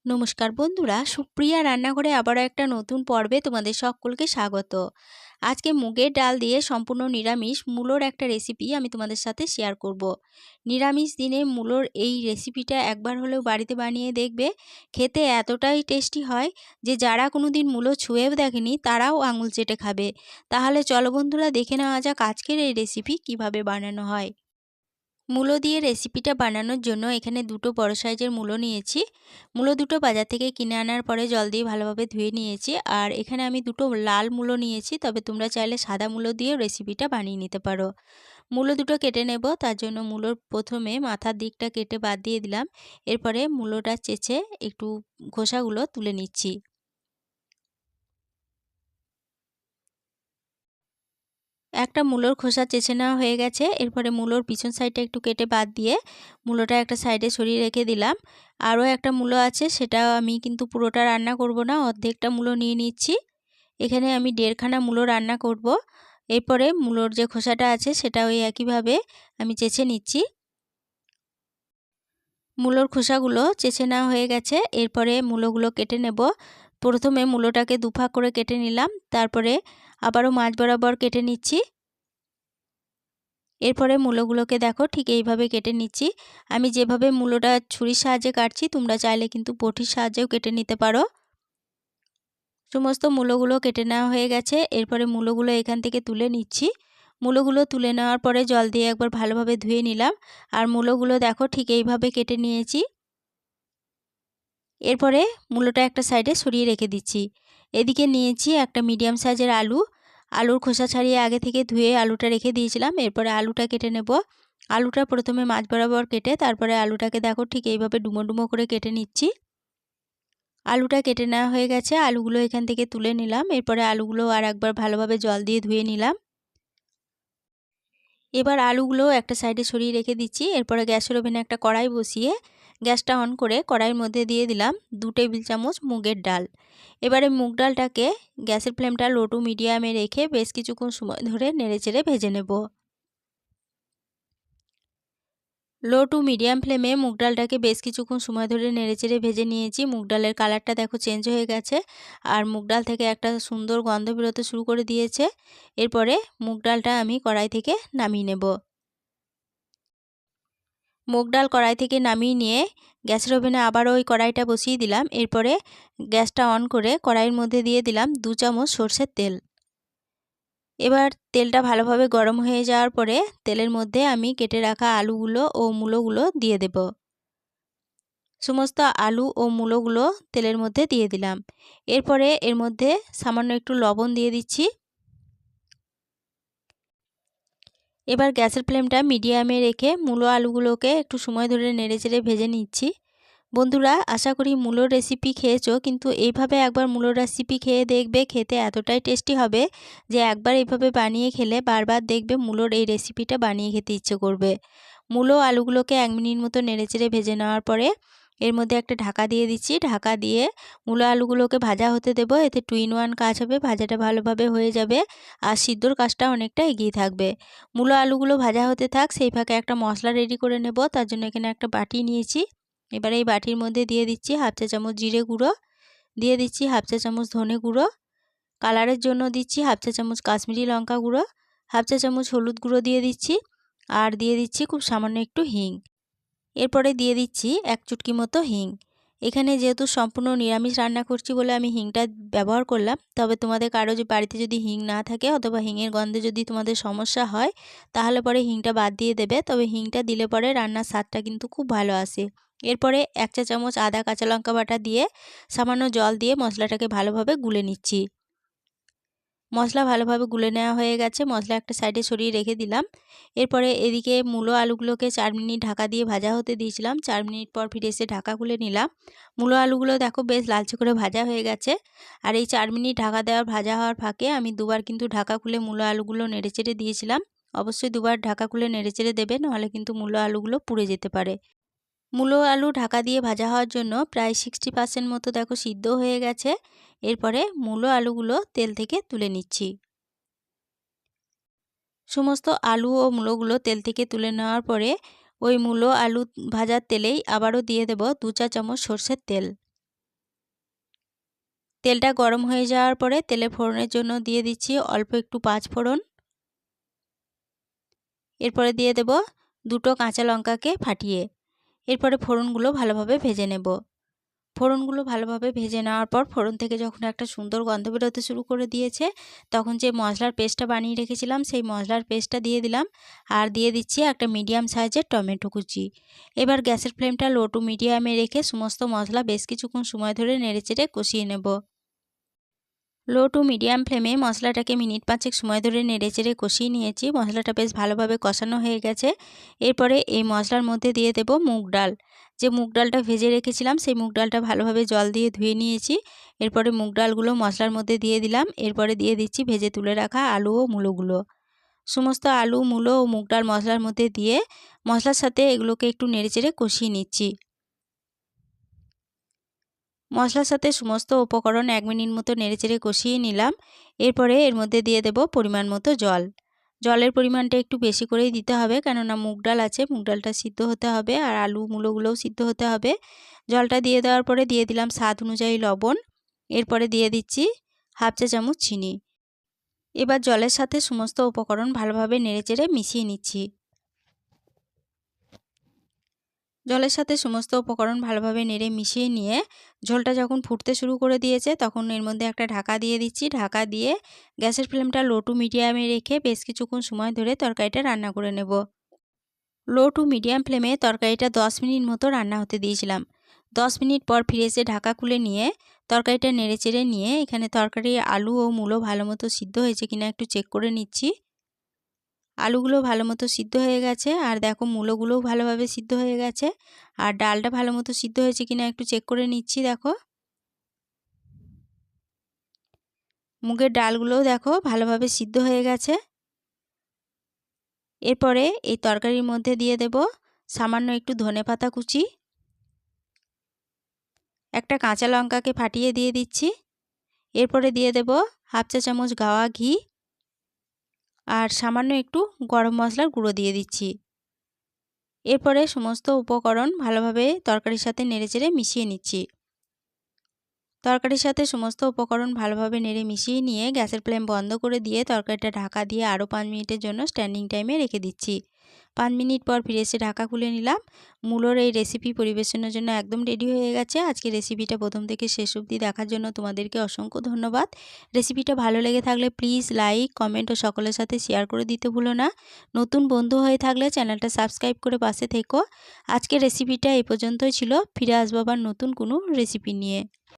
নমস্কার বন্ধুরা, সুপ্রিয়া রান্নাঘরে আবারও একটা নতুন পর্বে তোমাদের সকলকে স্বাগত। আজকে মুগের ডাল দিয়ে সম্পূর্ণ নিরামিষ মূলোর একটা রেসিপি আমি তোমাদের সাথে শেয়ার করব। নিরামিষ দিনে মূলোর এই রেসিপিটা একবার হলেও বাড়িতে বানিয়ে দেখবে, খেতে এতটাই টেস্টি হয় যে যারা কোনোদিন মূলো ছুঁয়েও দেখেনি তারাও আঙুল চেটে খাবে। তাহলে চলো বন্ধুরা, দেখে নেওয়া যাক আজকের এই রেসিপি কিভাবে বানানো হয়। মূলো দিয়ে রেসিপিটা বানানোর জন্য এখানে দুটো বড় সাইজের মূলো নিয়েছি। মূলো দুটো বাজার থেকে কিনে আনার পরে জল দিয়ে ভালোভাবে ধুয়ে নিয়েছি। আর এখানে আমি দুটো লাল মূলো নিয়েছি, তবে তোমরা চাইলে সাদা মূলো দিয়ে রেসিপিটা বানিয়ে নিতে পারো। মূলো দুটো কেটে নেব, তার জন্য মূলোর প্রথমে মাথার দিকটা কেটে বাদ দিয়ে দিলাম। এরপরে মূলোটা চেঁচে একটু খোসাগুলো তুলে নিচ্ছি। একটা মূলোর খোসা চেঁচে নেওয়া হয়ে গেছে। এরপরে মূলোর পিছন সাইডটা একটু কেটে বাদ দিয়ে মূলোটা একটা সাইডে সরিয়ে রেখে দিলাম। আরও একটা মূলো আছে, সেটা আমি কিন্তু পুরোটা রান্না করব না, অর্ধেকটা মূলো নিয়ে নিচ্ছি। এখানে আমি 1.5 খানা মূলো রান্না করব। এরপরে মূলোর যে খোসাটা আছে সেটা ওই একইভাবে আমি চেঁচে নিচ্ছি। মূলোর খোসাগুলো চেঁচে নেওয়া হয়ে গেছে। এরপরে মূলোগুলো কেটে নেব। প্রথমে মূলোটাকে দুভাগ করে কেটে নিলাম, তারপরে আবারও মাঝ বরাবর কেটে নিচ্ছি। এরপরে মূলোগুলোকে দেখো ঠিক এইভাবে কেটে নিচ্ছি। আমি যেভাবে মূলোটা ছুরির সাহায্যে কাটছি, তোমরা চাইলে কিন্তু বটির সাহায্যেও কেটে নিতে পারো। সমস্ত মূলোগুলো কেটে নেওয়া হয়ে গেছে। এরপরে মূলোগুলো এখান থেকে তুলে নিচ্ছি। মূলোগুলো তুলে নেওয়ার পরে জল দিয়ে একবার ভালোভাবে ধুয়ে নিলাম। আর মূলোগুলো দেখো ঠিক এইভাবে কেটে নিয়েছি। এরপরে মূলোটা একটা সাইডে সরিয়ে রেখে দিচ্ছি। এদিকে নিয়েছি একটা মিডিয়াম সাইজের আলু। আলুর খোসা ছাড়িয়ে আগে থেকে ধুয়ে আলুটা রেখে দিয়েছিলাম। এরপরে আলুটা কেটে নেব। আলুটা প্রথমে মাঝ বরাবর কেটে তারপরে আলুটাকে দেখো ঠিক এইভাবে ডুমো ডুমো করে কেটে নিচ্ছি। আলুটা কেটে নেওয়া হয়ে গেছে। আলুগুলো এখান থেকে তুলে নিলাম। এরপরে আলুগুলো আর একবার ভালোভাবে জল দিয়ে ধুয়ে নিলাম। এবার আলুগুলো একটা সাইডে সরিয়ে রেখে দিচ্ছি। এরপরে গ্যাসের ওভেনে একটা কড়াই বসিয়ে গ্যাসটা অন করে কড়াইয়ের মধ্যে দিয়ে দিলাম 2 টেবিল চামচ মুগের ডাল। এবারে মুগ ডালটাকে গ্যাসের ফ্লেমটা লো টু মিডিয়ামে রেখে বেশ কিছুক্ষণ সময় ধরে নেড়েচেড়ে ভেজে নেব। লো টু মিডিয়াম ফ্লেমে মুগ ডালটাকে বেশ কিছুক্ষণ সময় ধরে নেড়েচেড়ে ভেজে নিয়েছি। মুগ ডালের কালারটা দেখো চেঞ্জ হয়ে গেছে আর মুগ ডাল থেকে একটা সুন্দর গন্ধ বেরোতে শুরু করে দিয়েছে। এরপরে মুগ ডালটা আমি কড়াই থেকে নামিয়ে নেব। মুগ ডাল কড়াই থেকে নামিয়ে নিয়ে গ্যাসের ওভেনে আবারও ওই কড়াইটা বসিয়ে দিলাম। এরপরে গ্যাসটা অন করে কড়াইয়ের মধ্যে দিয়ে দিলাম 2 চামচ সরষের তেল। এবার তেলটা ভালোভাবে গরম হয়ে যাওয়ার পরে তেলের মধ্যে আমি কেটে রাখা আলুগুলো ও মূলোগুলো দিয়ে দেব। সমস্ত আলু ও মূলোগুলো তেলের মধ্যে দিয়ে দিলাম। এরপরে এর মধ্যে সামান্য একটু লবণ দিয়ে দিচ্ছি। এবার গ্যাসের ফ্লেমটা মিডিয়ামে রেখে মূলো আলুগুলোকে একটু সময় ধরে নেড়েচেড়ে ভেজে নিচ্ছি। বন্ধুরা, আশা করি মূলোর রেসিপি খেয়েছো, কিন্তু এইভাবে একবার মূলোর রেসিপি খেয়ে দেখবে, খেতে এতটাই টেস্টি হবে যে একবার এইভাবে বানিয়ে খেলে বারবার দেখবে মূলোর এই রেসিপিটা বানিয়ে খেতে ইচ্ছে করবে। মূলো আলুগুলোকে 1 মিনিট মতো নেড়েচেড়ে ভেজে নেওয়ার পরে এর মধ্যে একটা ঢাকা দিয়ে দিচ্ছি। ঢাকা দিয়ে মূলো আলুগুলোকে ভাজা হতে দেব। এতে 2 in 1 কাজ হবে, ভাজাটা ভালোভাবে হয়ে যাবে আর সিদ্ধর কাজটা অনেকটা এগিয়ে থাকবে। মূলো আলুগুলো ভাজা হতে থাক, সেই ফাঁকে একটা মশলা রেডি করে নেব। তার জন্য এখানে একটা বাটি নিয়েছি। এবার এই বাটির মধ্যে দিয়ে দিচ্ছি 1/2 চা চামচ জিরে গুঁড়ো, দিয়ে দিচ্ছি 1/2 চা চামচ ধনে গুঁড়ো, কালারের জন্য দিচ্ছি 1/2 চা চামচ কাশ্মীরি লঙ্কা গুঁড়ো, 1/2 চা চামচ হলুদ গুঁড়ো দিয়ে দিচ্ছি আর দিয়ে দিচ্ছি খুব সামান্য একটু হিং। এরপরে দিয়ে দিচ্ছি 1 চুটকি মতো হিং। এখানে যেহেতু সম্পূর্ণ নিরামিষ রান্না করছি বলে আমি হিংটা ব্যবহার করলাম। তবে তোমাদের কারো যে বাড়িতে যদি হিং না থাকে অথবা হিঙের গন্ধে যদি তোমাদের সমস্যা হয়, তাহলে পরে হিংটা বাদ দিয়ে দেবে। তবে হিংটা দিলে পরে রান্নার স্বাদটা কিন্তু খুব ভালো আসে। এরপরে 1 চা চামচ আদা কাঁচা লঙ্কা বাটা দিয়ে সামান্য জল দিয়ে মশলাটাকে ভালোভাবে গুলে নিচ্ছি। মশলা ভালোভাবে গুলে নেওয়া হয়ে গেছে। মশলা একটা সাইডে সরিয়ে রেখে দিলাম। এরপরে এদিকে মূলো আলুগুলোকে 4 মিনিট ঢাকা দিয়ে ভাজা হতে দিয়েছিলাম। 4 মিনিট পর ফিরে এসে ঢাকা খুলে নিলাম। মূলো আলুগুলো দেখো বেশ লালচে করে ভাজা হয়ে গেছে। আর এই 4 মিনিট ঢাকা দেওয়ার ভাজা হওয়ার ফাঁকে আমি দুবার কিন্তু ঢাকা খুলে মূলো আলুগুলো নেড়েচেড়ে দিয়েছিলাম। অবশ্যই দুবার ঢাকা খুলে নেড়েচেড়ে দেবে, নাহলে কিন্তু মূলো আলুগুলো পুড়ে যেতে পারে। মূলো আলু ঢাকা দিয়ে ভাজা হওয়ার জন্য প্রায় 60% মতো দেখো সিদ্ধ হয়ে গেছে। এরপরে মূলো আলুগুলো তেল থেকে তুলে নিচ্ছি। সমস্ত আলু ও মূলোগুলো তেল থেকে তুলে নেওয়ার পরে ওই মূলো আলু ভাজার তেলেই আবারও দিয়ে দেব 2 চা চামচ সরষের তেল। 2 চা চামচ সরষের তেল দিয়ে দিলাম। এরপরে 1 মিনিট মতো নেড়েচেড়ে ভেজে নেব। 1 মিনিট পর ফিরে এসে ঢাকা খুলে নিলাম। মূলো আলুগুলো দেখো বেশ লালচে করে ভাজা হয়ে গেছে। আর এই 4 মিনিট ঢাকা দেওয়ার ভাজা হওয়ার ফাঁকে আমি দুবার কিন্তু ঢাকা খুলে নেড়েচেড়ে দিয়েছিলাম। অবশ্যই দুবার ঢাকা খুলে নেড়েচেড়ে দেবে, নাহলে কিন্তু মূলো আলুগুলো পুড়ে যেতে পারে। মূলো আলু ঢাকা দিয়ে ভাজা হওয়ার জন্য প্রায় 60% মতো দেখো সিদ্ধ হয়ে গেছে। এরপরে মূলো আলুগুলো তেল থেকে তুলে নিচ্ছি। সমস্ত আলু ও মূলোগুলো তেল থেকে তুলে নেওয়ার পরে তেলটা গরম হয়ে যাওয়ার পরে তেলে ফোড়নের জন্য দিয়ে দিচ্ছি অল্প একটু 5 ফোড়ন। এরপরে দিয়ে দেব 2টো কাঁচা লঙ্কাকে ফাটিয়ে। এরপরে ফোড়নগুলো ভালোভাবে ভেজে নেব। ফোড়নগুলো ভালোভাবে ভেজে নেওয়ার পর ফোড়ন থেকে যখন একটা সুন্দর গন্ধ বেরোতে শুরু করে দিয়েছে, তখন যে মশলার পেস্টটা বানিয়ে রেখেছিলাম সেই মশলার পেস্টটা দিয়ে দিলাম। আর দিয়ে দিচ্ছি একটা মিডিয়াম সাইজের টমেটো কুচি। এবার গ্যাসের ফ্লেমটা লো টু মিডিয়ামে রেখে সমস্ত মশলা বেশ কিছুক্ষণ সময় ধরে নেড়েচেড়ে কষিয়ে নেব। লো টু মিডিয়াম ফ্লেমে মশলাটাকে মিনিট 5 সময় ধরে নেড়েচেড়ে কষিয়ে নিয়েছি। মশলাটা বেশ ভালোভাবে কষানো হয়ে গেছে। এরপরে এই মশলার মধ্যে দিয়ে দেব মুগ ডাল। যে মুগ ডালটা ভেজে রেখেছিলাম সেই মুগ ডালটা ভালোভাবে জল দিয়ে ধুয়ে নিয়েছি। এরপরে মুগ ডালগুলো মশলার মধ্যে দিয়ে দিলাম। এরপরে দিয়ে দিচ্ছি ভেজে তুলে রাখা আলু ও মূলোগুলো। সমস্ত আলু, মূলো ও মুগ ডাল মশলার মধ্যে দিয়ে মশলার সাথে এগুলোকে একটু নেড়েচেড়ে কষিয়ে নিচ্ছি। মশলার সাথে সমস্ত উপকরণ 1 মিনিট মতো নেড়েচেড়ে কষিয়ে নিলাম। এরপরে এর মধ্যে দিয়ে দেব পরিমাণ মতো জল। জলের পরিমাণটা একটু বেশি করেই দিতে হবে, কেননা মুগ ডাল আছে, মুগ ডালটা সিদ্ধ হতে হবে আর আলু মূলোগুলোও সিদ্ধ হতে হবে। জলটা দিয়ে দেওয়ার পরে দিয়ে দিলাম স্বাদ অনুযায়ী লবণ। এরপরে দিয়ে দিচ্ছি হাফ চা চামচ চিনি। এবার জলের সাথে সমস্ত উপকরণ ভালোভাবে নেড়েচেড়ে মিশিয়ে নিচ্ছি। জলের সাথে সমস্ত উপকরণ ভালোভাবে নেড়ে মিশিয়ে নিয়ে ঝোলটা যখন ফুটতে শুরু করে দিয়েছে, তখন এর মধ্যে একটা ঢাকা দিয়ে দিচ্ছি। ঢাকা দিয়ে গ্যাসের ফ্লেমটা লো টু মিডিয়ামে রেখে বেশ কিছুক্ষণ সময় ধরে তরকারিটা রান্না করে নেব। লো টু মিডিয়াম ফ্লেমে তরকারিটা 10 মিনিট মতো রান্না হতে দিয়েছিলাম। 10 মিনিট পর ফিরে এসে ঢাকা খুলে নিয়ে তরকারিটা নেড়েচেড়ে নিয়ে এখানে তরকারির আলু ও মূলো ভালো মতো সিদ্ধ হয়েছে কিনা একটু চেক করে নিচ্ছি। আলুগুলো ভালো মতো সিদ্ধ হয়ে গেছে আর দেখো মূলোগুলোও ভালোভাবে সিদ্ধ হয়ে গেছে। আর ডালটা ভালো মতো সিদ্ধ হয়েছে কিনা একটু চেক করে নিচ্ছি। দেখো মুগের ডালগুলোও দেখো ভালোভাবে সিদ্ধ হয়ে গেছে। এরপরে এই তরকারির মধ্যে দিয়ে দেব সামান্য একটু ধনেপাতা কুচি, একটা কাঁচা লঙ্কাকে ফাটিয়ে দিয়ে দিচ্ছি। এরপরে দিয়ে দেব হাফ চা চামচ গাওয়া ঘি আর সামান্য একটু গরম মশলার গুঁড়ো দিয়ে দিচ্ছি। এরপরে সমস্ত উপকরণ ভালোভাবে তরকারির সাথে নেড়েচেড়ে মিশিয়ে নিচ্ছি। তরকারির সাথে সমস্ত উপকরণ ভালোভাবে নেড়ে মিশিয়ে নিয়ে গ্যাসের ফ্লেম বন্ধ করে দিয়ে তরকারিটা ঢাকা দিয়ে আরও 5 মিনিটের জন্য স্ট্যান্ডিং টাইমে রেখে দিচ্ছি। 5 মিনিট পর ফিরে এসে ঢাকা খুলে নিলাম। মূলোর এই রেসিপি পরিবেশনের জন্য একদম রেডি হয়ে গেছে। আজকে রেসিপিটা প্রথম থেকে শেষ অবধি দেখার জন্য তোমাদেরকে অসংখ্য ধন্যবাদ। রেসিপিটা ভালো লেগে থাকলে প্লিজ লাইক, কমেন্ট ও সকলের সাথে শেয়ার করে দিতে ভুলো না। নতুন বন্ধু হয়ে থাকলে চ্যানেলটা সাবস্ক্রাইব করে পাশে থেকো। আজকের রেসিপিটা এই পর্যন্তই ছিল। ফিরে আসবো আবার নতুন কোনো রেসিপি নিয়ে।